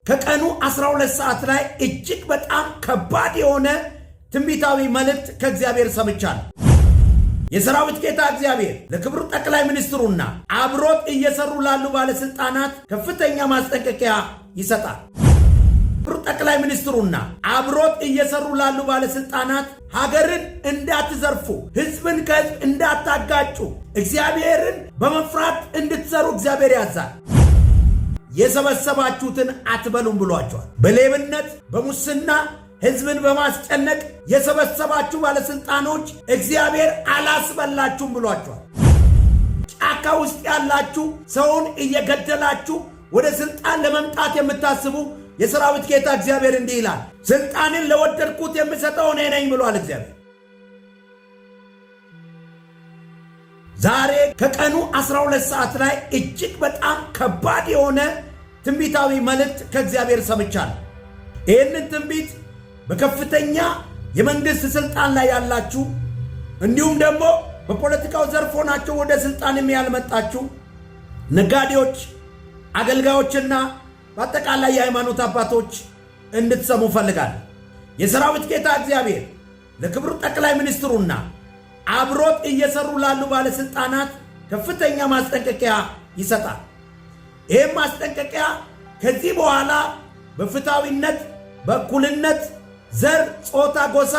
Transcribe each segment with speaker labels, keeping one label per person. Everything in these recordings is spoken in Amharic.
Speaker 1: ከቀኑ 12 ሰዓት ላይ እጅግ በጣም ከባድ የሆነ ትንቢታዊ መልእክት ከእግዚአብሔር ሰምቻለሁ። የሰራዊት ጌታ እግዚአብሔር ለክብሩ ጠቅላይ ሚኒስትሩና አብሮት እየሰሩ ላሉ ባለስልጣናት ከፍተኛ ማስጠንቀቂያ ይሰጣል። ክብሩ ጠቅላይ ሚኒስትሩና አብሮት እየሰሩ ላሉ ባለስልጣናት ሀገርን እንዳትዘርፉ፣ ህዝብን ከህዝብ እንዳታጋጩ፣ እግዚአብሔርን በመፍራት እንድትሰሩ እግዚአብሔር ያዛል። የሰበሰባችሁትን አትበሉም ብሏቸዋል። በሌብነት በሙስና ህዝብን በማስጨነቅ የሰበሰባችሁ ባለስልጣኖች እግዚአብሔር አላስበላችሁም ብሏቸዋል። ጫካ ውስጥ ያላችሁ ሰውን እየገደላችሁ ወደ ስልጣን ለመምጣት የምታስቡ የሰራዊት ጌታ እግዚአብሔር እንዲህ ይላል፣ ስልጣንን ለወደድኩት የምሰጠው እኔ ነኝ ብሏል እግዚአብሔር። ዛሬ ከቀኑ 12 ሰዓት ላይ እጅግ በጣም ከባድ የሆነ ትንቢታዊ መልእክት ከእግዚአብሔር ሰምቻለሁ። ይህንን ትንቢት በከፍተኛ የመንግስት ስልጣን ላይ ያላችሁ እንዲሁም ደግሞ በፖለቲካው ዘርፍ ሆናችሁ ወደ ስልጣንም ያልመጣችሁ ነጋዴዎች፣ አገልጋዮችና በአጠቃላይ የሃይማኖት አባቶች እንድትሰሙ ፈልጋለሁ። የሰራዊት ጌታ እግዚአብሔር ለክብሩ ጠቅላይ ሚኒስትሩና አብሮት እየሰሩ ላሉ ባለስልጣናት ከፍተኛ ማስጠንቀቂያ ይሰጣል። ይህም ማስጠንቀቂያ ከዚህ በኋላ በፍትሃዊነት፣ በእኩልነት፣ ዘር፣ ጾታ፣ ጎሳ፣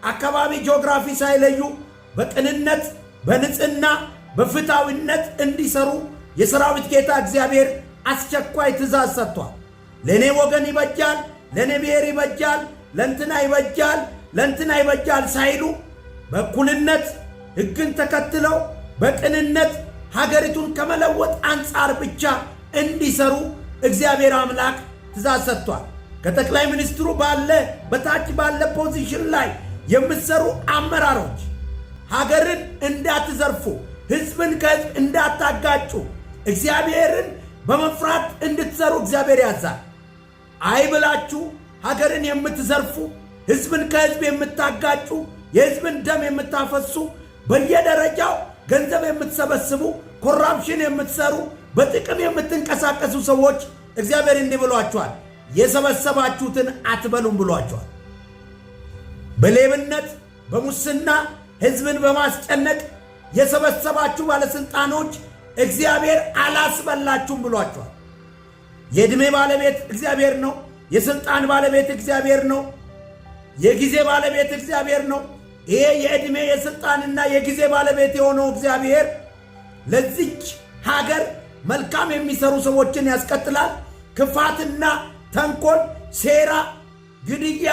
Speaker 1: አካባቢ፣ ጂኦግራፊ ሳይለዩ በቅንነት፣ በንጽህና፣ በፍትሃዊነት እንዲሰሩ የሰራዊት ጌታ እግዚአብሔር አስቸኳይ ትእዛዝ ሰጥቷል። ለእኔ ወገን ይበጃል፣ ለእኔ ብሔር ይበጃል፣ ለእንትና ይበጃል፣ ለእንትና ይበጃል ሳይሉ በእኩልነት ሕግን ተከትለው በቅንነት ሀገሪቱን ከመለወጥ አንጻር ብቻ እንዲሰሩ እግዚአብሔር አምላክ ትእዛዝ ሰጥቷል። ከጠቅላይ ሚኒስትሩ በታች ባለ ፖዚሽን ላይ የምትሰሩ አመራሮች ሀገርን እንዳትዘርፉ፣ ህዝብን ከህዝብ እንዳታጋጩ፣ እግዚአብሔርን በመፍራት እንድትሰሩ እግዚአብሔር ያዛል። አይ ብላችሁ ሀገርን የምትዘርፉ፣ ህዝብን ከህዝብ የምታጋጩ፣ የህዝብን ደም የምታፈሱ፣ በየደረጃው ገንዘብ የምትሰበስቡ፣ ኮራፕሽን የምትሰሩ፣ በጥቅም የምትንቀሳቀሱ ሰዎች እግዚአብሔር እንዲህ ብሏቸዋል፣ የሰበሰባችሁትን አትበሉም ብሏቸዋል። በሌብነት በሙስና ህዝብን በማስጨነቅ የሰበሰባችሁ ባለስልጣኖች እግዚአብሔር አላስበላችሁም ብሏቸዋል። የዕድሜ ባለቤት እግዚአብሔር ነው። የስልጣን ባለቤት እግዚአብሔር ነው። የጊዜ ባለቤት እግዚአብሔር ነው። ይሄ የዕድሜ የስልጣንና የጊዜ ባለቤት የሆነው እግዚአብሔር ለዚች ሀገር መልካም የሚሰሩ ሰዎችን ያስቀጥላል። ክፋትና ተንኮል፣ ሴራ፣ ግድያ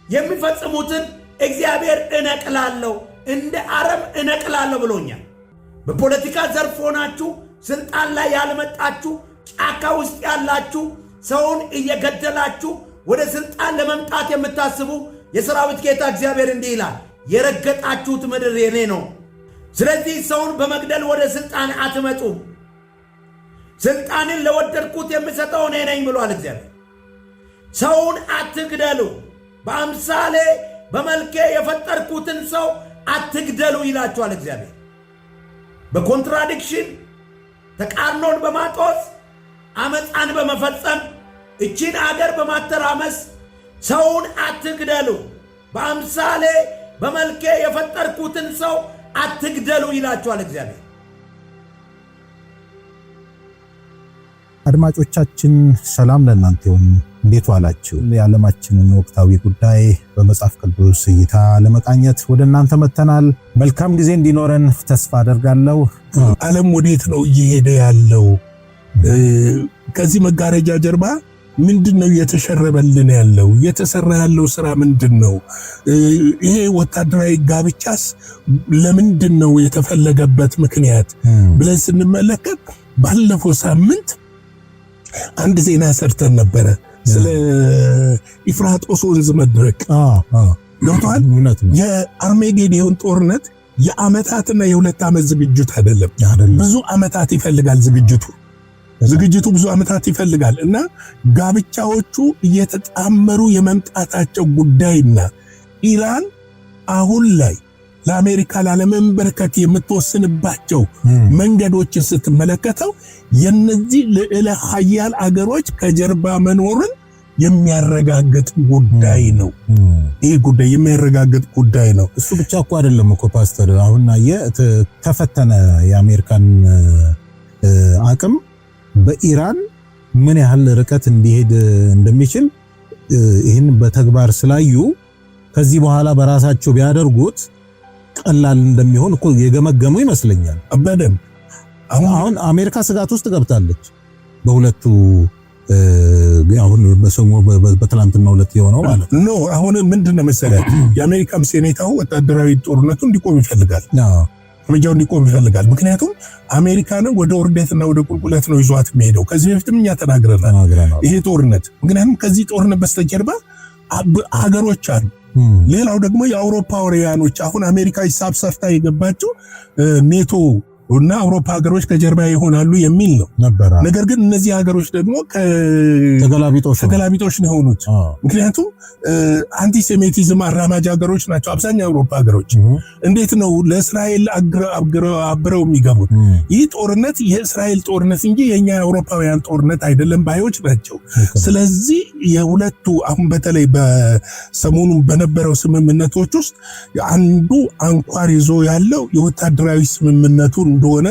Speaker 1: የሚፈጽሙትን እግዚአብሔር እነቅላለሁ፣ እንደ አረም እነቅላለሁ ብሎኛል። በፖለቲካ ዘርፍ ሆናችሁ ስልጣን ላይ ያልመጣችሁ፣ ጫካ ውስጥ ያላችሁ ሰውን እየገደላችሁ ወደ ስልጣን ለመምጣት የምታስቡ የሰራዊት ጌታ እግዚአብሔር እንዲህ ይላል፣ የረገጣችሁት ምድር የኔ ነው። ስለዚህ ሰውን በመግደል ወደ ስልጣን አትመጡም። ስልጣንን ለወደድኩት የምሰጠው እኔ ነኝ ብሏል እግዚአብሔር። ሰውን አትግደሉ፣ በአምሳሌ በመልኬ የፈጠርኩትን ሰው አትግደሉ ይላችኋል እግዚአብሔር። በኮንትራዲክሽን ተቃርኖን በማጦስ አመፃን በመፈጸም እቺን አገር በማተራመስ ሰውን አትግደሉ፣ በአምሳሌ በመልኬ የፈጠርኩትን ሰው አትግደሉ ይላችኋል እግዚአብሔር።
Speaker 2: አድማጮቻችን ሰላም ለእናንተ ይሁን። እንዴት ዋላችሁ? የዓለማችንን ወቅታዊ ጉዳይ በመጽሐፍ ቅዱስ እይታ ለመቃኘት ወደ እናንተ መተናል። መልካም ጊዜ እንዲኖረን ተስፋ አደርጋለሁ።
Speaker 3: ዓለም ወዴት ነው እየሄደ ያለው? ከዚህ መጋረጃ ጀርባ ምንድነው እየተሸረበልን ያለው? እየተሰራ ያለው ስራ ምንድነው? ይሄ ወታደራዊ ጋብቻስ ለምንድነው የተፈለገበት ምክንያት ብለን ስንመለከት ባለፈው ሳምንት አንድ ዜና ሰርተን ነበረ ስለ ኢፍራጦስ ወንዝ መድረቅ። ገብቷል። የአርሜጌዶን ጦርነት የዓመታትና የሁለት ዓመት ዝግጅት አይደለም። ብዙ ዓመታት ይፈልጋል ዝግጅቱ ብዙ ዓመታት ይፈልጋል እና ጋብቻዎቹ እየተጣመሩ የመምጣታቸው ጉዳይና ኢራን አሁን ላይ ለአሜሪካ ላለመንበርከክ የምትወስንባቸው መንገዶችን ስትመለከተው የነዚህ ልዕለ ኃያል አገሮች ከጀርባ መኖርን የሚያረጋግጥ ጉዳይ ነው። ይሄ ጉዳይ የሚያረጋግጥ ጉዳይ ነው።
Speaker 2: እሱ ብቻ እኮ አይደለም እኮ ፓስተር፣ አሁን ተፈተነ የአሜሪካን አቅም በኢራን ምን ያህል ርቀት እንዲሄድ እንደሚችል ይህን በተግባር ስላዩ ከዚህ በኋላ በራሳቸው ቢያደርጉት ቀላል እንደሚሆን እኮ የገመገሙ ይመስለኛል።
Speaker 3: በደንብ
Speaker 2: አሁን አሜሪካ ስጋት ውስጥ ገብታለች በሁለቱ አሁን በትላንትና ሁለት የሆነው ማለት
Speaker 3: ነው። አሁን ምንድነው መሰለህ የአሜሪካም ሴኔታው ወታደራዊ ጦርነቱ እንዲቆም ይፈልጋል። እርምጃው እንዲቆም ይፈልጋል። ምክንያቱም አሜሪካንን ወደ ውርደትና ወደ ቁልቁለት ነው ይዟት የሚሄደው። ከዚህ በፊትም እኛ ተናግረናል ይሄ ጦርነት። ምክንያቱም ከዚህ ጦርነት በስተጀርባ ሀገሮች አሉ። ሌላው ደግሞ የአውሮፓውያኖች አሁን አሜሪካ ሂሳብ ሰርታ የገባችው ኔቶ እና አውሮፓ ሀገሮች ከጀርባ ይሆናሉ የሚል ነው ነበር። ነገር ግን እነዚህ ሀገሮች ደግሞ ተገላቢጦሽ ነው የሆኑት። ምክንያቱም አንቲሴሚቲዝም አራማጅ ሀገሮች ናቸው አብዛኛው አውሮፓ ሀገሮች። እንዴት ነው ለእስራኤል አብረው የሚገቡት? ይህ ጦርነት የእስራኤል ጦርነት እንጂ የኛ የአውሮፓውያን ጦርነት አይደለም ባዮች ናቸው። ስለዚህ የሁለቱ አሁን በተለይ በሰሞኑ በነበረው ስምምነቶች ውስጥ አንዱ አንኳር ይዞ ያለው የወታደራዊ ስምምነቱ እንደሆነ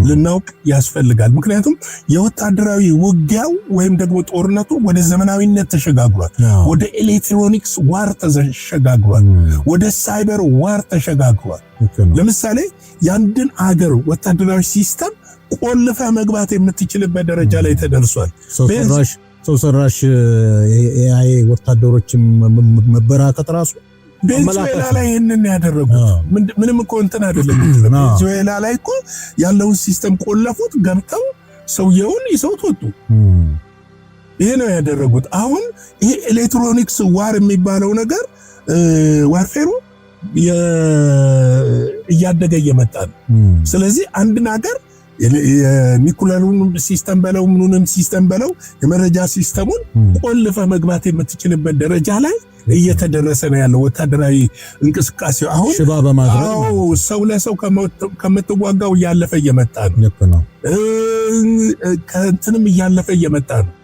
Speaker 3: ልናውቅ ያስፈልጋል። ምክንያቱም የወታደራዊ ውጊያው ወይም ደግሞ ጦርነቱ ወደ ዘመናዊነት ተሸጋግሯል። ወደ ኤሌክትሮኒክስ ዋር ተሸጋግሯል። ወደ ሳይበር ዋር ተሸጋግሯል። ለምሳሌ የአንድን አገር ወታደራዊ ሲስተም ቆልፈ መግባት የምትችልበት ደረጃ ላይ ተደርሷል።
Speaker 2: ሰው ሰራሽ ኤአይ ወታደሮችን መበራከት ራሱ
Speaker 3: ቬኔዙዌላ ላይ ይህንን ያደረጉት ምንም እኮ እንትን አይደለም። ቬኔዙዌላ ላይ እኮ ያለውን ሲስተም ቆለፉት፣ ገብተው ሰውየውን ይዘውት ወጡ። ይሄ ነው ያደረጉት። አሁን ይሄ ኤሌክትሮኒክስ ዋር የሚባለው ነገር ዋርፌሩ እያደገ እየመጣ ነው። ስለዚህ አንድን ሀገር የኒኩለሩን ሲስተም በለው ምኑንም ሲስተም በለው የመረጃ ሲስተሙን ቆልፈ መግባት የምትችልበት ደረጃ ላይ እየተደረሰ ነው ያለው ወታደራዊ እንቅስቃሴው። አሁን
Speaker 2: ሽባ በማድረግ
Speaker 3: ሰው ለሰው ከምትዋጋው እያለፈ እየመጣ ነው። ከእንትንም እያለፈ እየመጣ ነው።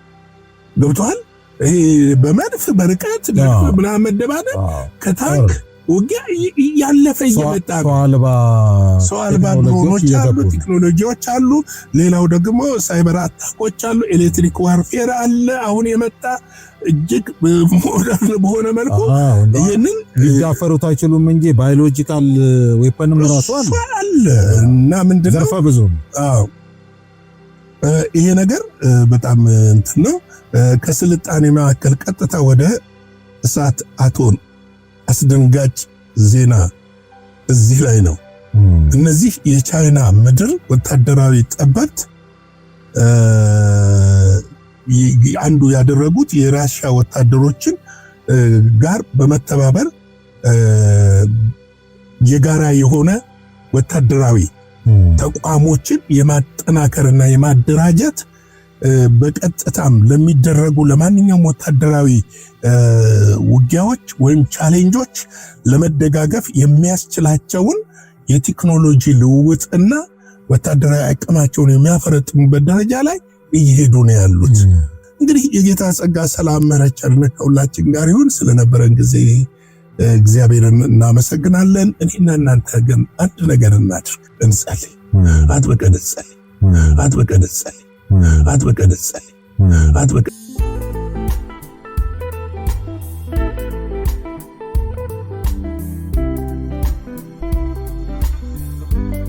Speaker 3: ገብቷል። ይሄ በመድፍ በርቀት ምናምን መደባደብ ከታንክ ውጊያ እያለፈ እየመጣ ነው። ሰው አልባ ድሮኖች አሉ፣ ቴክኖሎጂዎች አሉ። ሌላው ደግሞ ሳይበር አታኮች አሉ፣ ኤሌክትሪክ ዋርፌር አለ። አሁን የመጣ እጅግ ሞደርን በሆነ መልኩ ይሄንን
Speaker 2: ሊዳፈሩት አይችሉም እንጂ ባዮሎጂካል ዌፐንም ራሱ
Speaker 3: አለ እና ምንድነው
Speaker 2: ዘርፈ ብዙ።
Speaker 3: ይሄ ነገር በጣም እንትን ነው። ከስልጣኔ መካከል ቀጥታ ወደ እሳት አቶን አስደንጋጭ ዜና እዚህ ላይ ነው። እነዚህ የቻይና ምድር ወታደራዊ ጠበብት አንዱ ያደረጉት የራሽያ ወታደሮችን ጋር በመተባበር የጋራ የሆነ ወታደራዊ ተቋሞችን የማጠናከርና የማደራጀት በቀጥታም ለሚደረጉ ለማንኛውም ወታደራዊ ውጊያዎች ወይም ቻሌንጆች ለመደጋገፍ የሚያስችላቸውን የቴክኖሎጂ ልውውጥና ወታደራዊ አቅማቸውን የሚያፈረጥሙበት ደረጃ ላይ እየሄዱ ነው ያሉት። እንግዲህ የጌታ ጸጋ፣ ሰላም፣ ምሕረት፣ ቸርነት ከሁላችን ጋር ይሁን። ስለነበረን ጊዜ እግዚአብሔርን እናመሰግናለን። እኔና እናንተ ግን አንድ ነገር እናድርግ፣ እንጸልይ። አጥብቀን እንጸልይ።